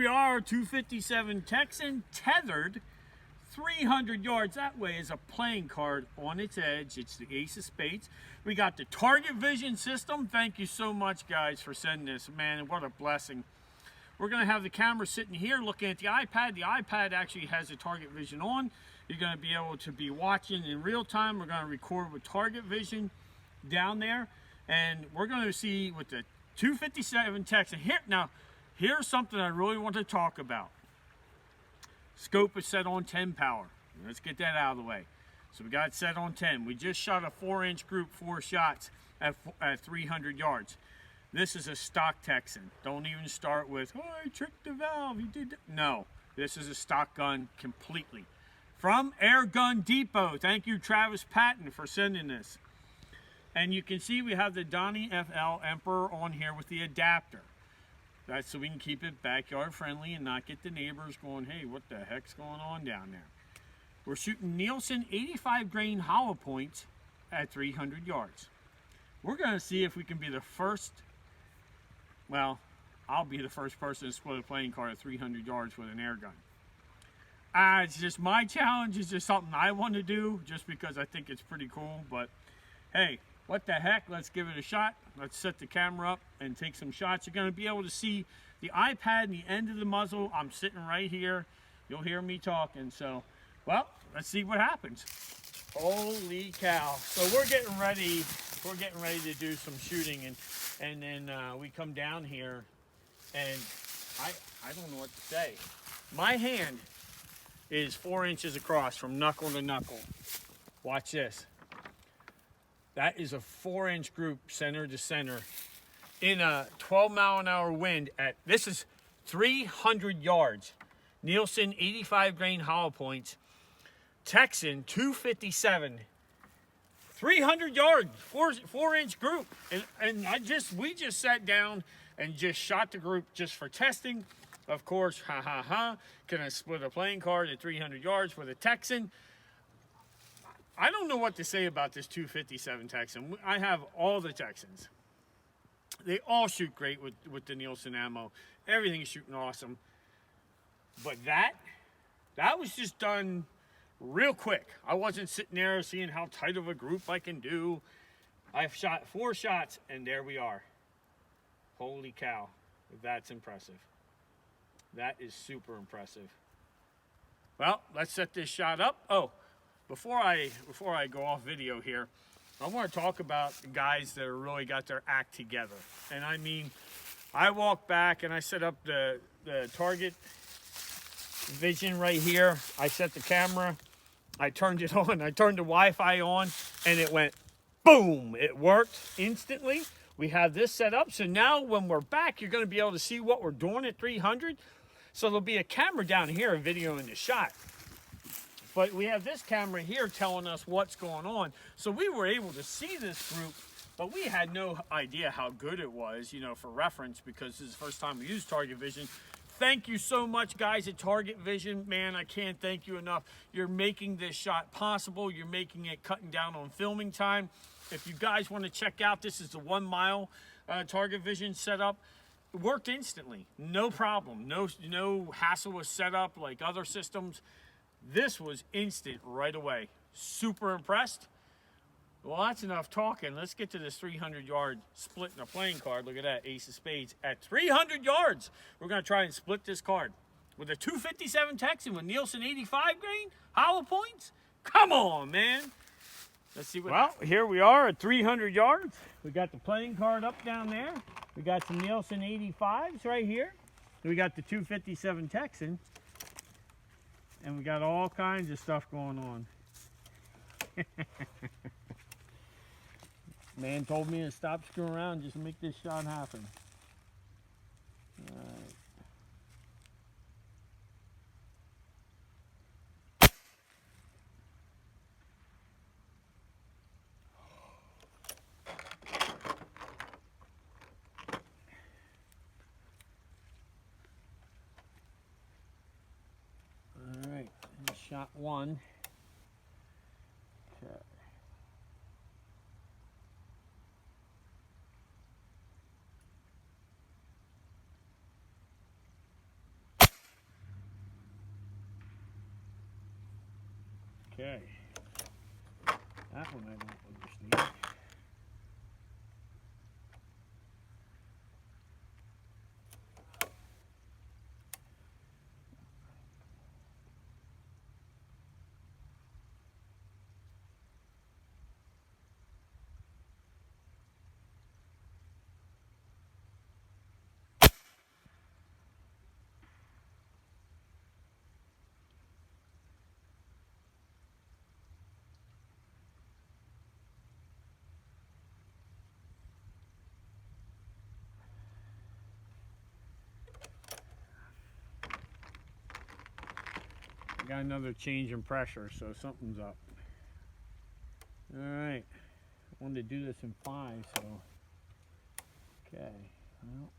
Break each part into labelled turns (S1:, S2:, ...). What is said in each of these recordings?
S1: we are, 257 Texan, tethered, 300 yards. That way is a playing card on its edge. It's the ace of spades. We got the target vision system. Thank you so much, guys, for sending this. Man, what a blessing. We're going to have the camera sitting here looking at the iPad. The iPad actually has the target vision on. You're going to be able to be watching in real time. We're going to record with target vision down there. And we're going to see with the 257 Texan. Now, here's something I really want to talk about. Scope is set on 10 power. Let's get that out of the way. So we got it set on 10. We just shot a 4-inch group, 4 shots at 300 yards. This is a stock Texan. Don't even start with, oh, I tricked the valve. He did that. No, this is a stock gun completely. From Airgun Depot. Thank you, Travis Patton, for sending this. And you can see we have the Donnie FL Emperor on here with the adapter. That's so we can keep it backyard friendly and not get the neighbors going, hey, what the heck's going on down there? We're shooting Nielsen 85 grain hollow points at 300 yards. We're going to see if we can be the first, well, I'll be the first person to split a playing card at 300 yards with an air gun. It's just my challenge. It's just something I want to do just because I think it's pretty cool. But hey, what the heck, let's give it a shot. Let's set the camera up and take some shots. You're going to be able to see the iPad and the end of the muzzle. I'm sitting right here. You'll hear me talking. So, well, let's see what happens. Holy cow. So we're getting ready. We're getting ready to do some shooting. And then we come down here. And I don't know what to say. My hand is 4 inches across from knuckle to knuckle. Watch this. That is a 4-inch group center to center in a 12-mile-an-hour wind at, this is 300 yards. Nielsen 85 grain hollow points. Texan 257. 300 yards, 4-inch group. And we just sat down and just shot the group just for testing. Of course, can I split a playing card at 300 yards with a Texan? I don't know what to say about this 257 Texan. I have all the Texans. They all shoot great with the Nielsen ammo. Everything's shooting awesome. But that was just done real quick. I wasn't sitting there seeing how tight of a group I can do. I've shot 4 shots, and there we are. Holy cow. That's impressive. That is super impressive. Well, let's set this shot up. Oh. Before I go off video here, I want to talk about the guys that are really got their act together. And I mean, I walked back and I set up the target vision right here. I set the camera. I turned it on. I turned the Wi-Fi on, and it went boom. It worked instantly. We have this set up. So now when we're back, you're going to be able to see what we're doing at 300. So there'll be a camera down here videoing the shot. But we have this camera here telling us what's going on. So we were able to see this group, but we had no idea how good it was, you know, for reference, because this is the first time we used Target Vision. Thank you so much, guys, at Target Vision. Man, I can't thank you enough. You're making this shot possible. You're making it cutting down on filming time. If you guys want to check out, this is the 1 mile Target Vision setup. It worked instantly. No problem. No hassle with setup like other systems. This was instant right away. Super impressed. Well, that's enough talking. Let's get to this 300-yard split in a playing card. Look at that, ace of spades. At 300 yards, we're going to try and split this card. With a 257 Texan with Nielsen 85 grain, hollow points. Come on, man. Let's see what... Well, here we are at 300 yards. We got the playing card up down there. We got some Nielsen 85s right here. We got the 257 Texan. And we got all kinds of stuff going on. Man told me to stop screwing around just to make this shot happen. All right. All right, shot 1. Okay. Okay. That one I don't understand. Got another change in pressure, so something's up. All right, I wanted to do this in 5, so okay. Well,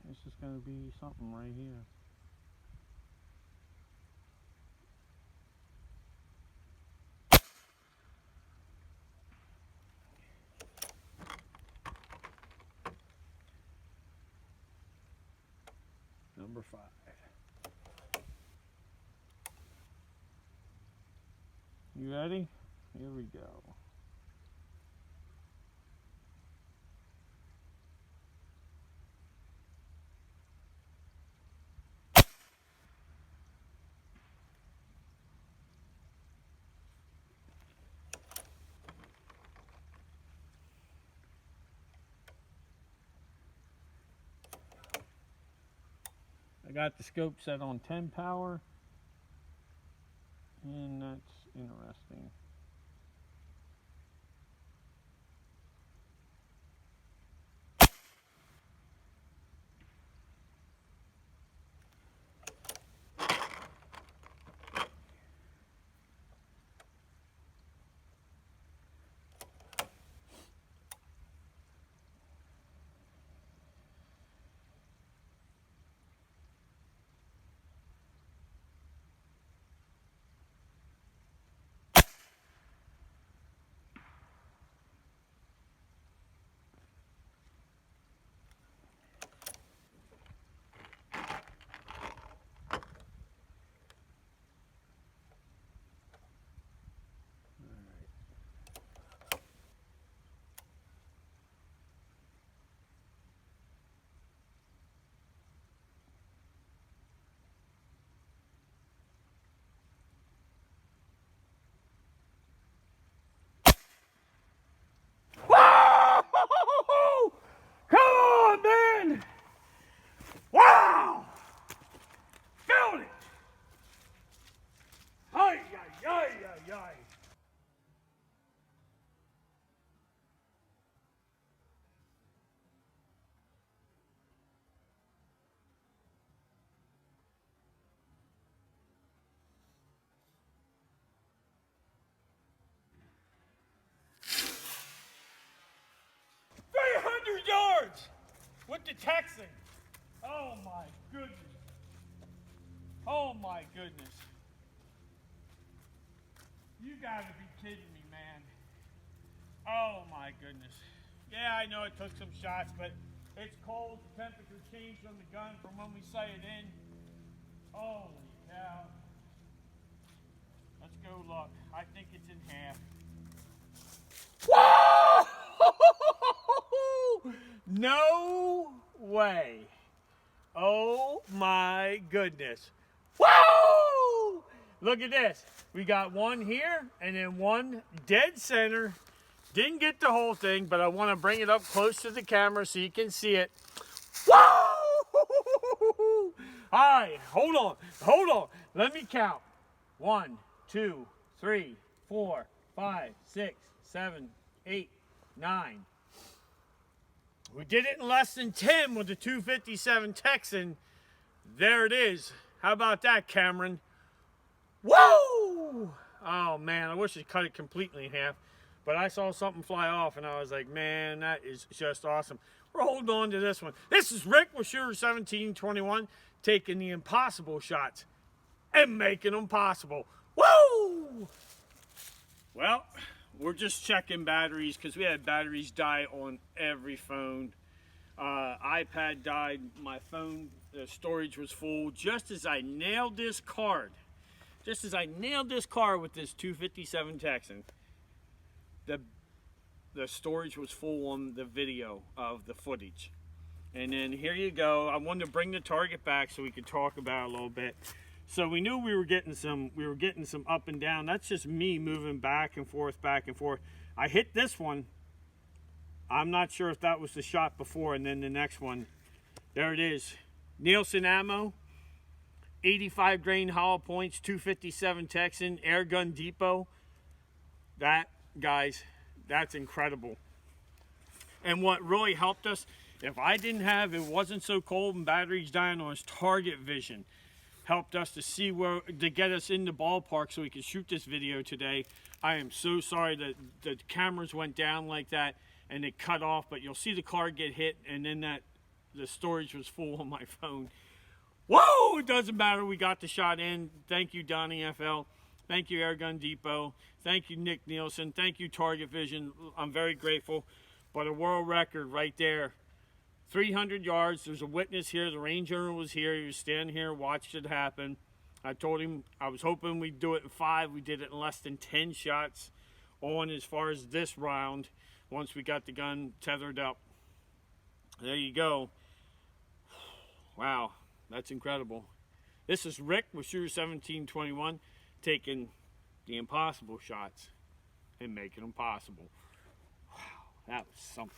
S1: this is going to be something right here. Number 5. You ready? Here we go. I got the scope set on 10 power, and that's interesting. Whoa! Come on, man! Wow! Filled it! Ay, ay, ay, ay, ay. Yards with the Texan. Oh my goodness. Oh my goodness. You gotta be kidding me, man. Oh my goodness. Yeah, I know it took some shots, but it's cold. The temperature changed on the gun from when we sighted in. Holy cow. Let's go look. I think it's in half. Whoa! No way. Oh my goodness. Whoa! Look at this. We got one here and then one dead center. Didn't get the whole thing, but I want to bring it up close to the camera so you can see it. Whoa! All right, hold on. Hold on. Let me count. 1, 2, 3, 4, 5, 6, 7, 8, 9. We did it in less than 10 with the 257 Texan. There it is. How about that, Cameron? Whoa! Oh, man, I wish I cut it completely in half. But I saw something fly off, and I was like, man, that is just awesome. We're holding on to this one. This is Rick with Shooter 1721, taking the impossible shots and making them possible. Woo! Well, we're just checking batteries because we had batteries die on every phone. iPad died, my phone, the storage was full. Just as I nailed this card, just as I nailed this car with this 257 Texan, the storage was full on the video of the footage. And then here you go. I wanted to bring the target back so we could talk about it a little bit. So we knew we were getting some up and down. That's just me moving back and forth, back and forth. I hit this one. I'm not sure if that was the shot before, and then the next one. There it is. Nielsen ammo, 85 grain hollow points, 257 Texan, Airgun Depot. That, guys, that's incredible. And what really helped us, if I didn't have, it wasn't so cold and batteries dying on, his target vision helped us to see where, to get us in the ballpark so we could shoot this video today. I am so sorry that the cameras went down like that and it cut off, but you'll see the car get hit, and then the storage was full on my phone. Whoa, it doesn't matter, we got the shot in. Thank you, Donnie FL. Thank you, Airgun Depot. Thank you, Nick Nielsen. Thank you, Target Vision. I'm very grateful. But a world record right there. 300 yards. There's a witness here. The ranger was here. He was standing here, watched it happen. I told him I was hoping we'd do it in 5. We did it in less than 10 shots on as far as this round once we got the gun tethered up. There you go. Wow, that's incredible. This is Rick with Shooter 1721 taking the impossible shots and making them possible. Wow, that was something.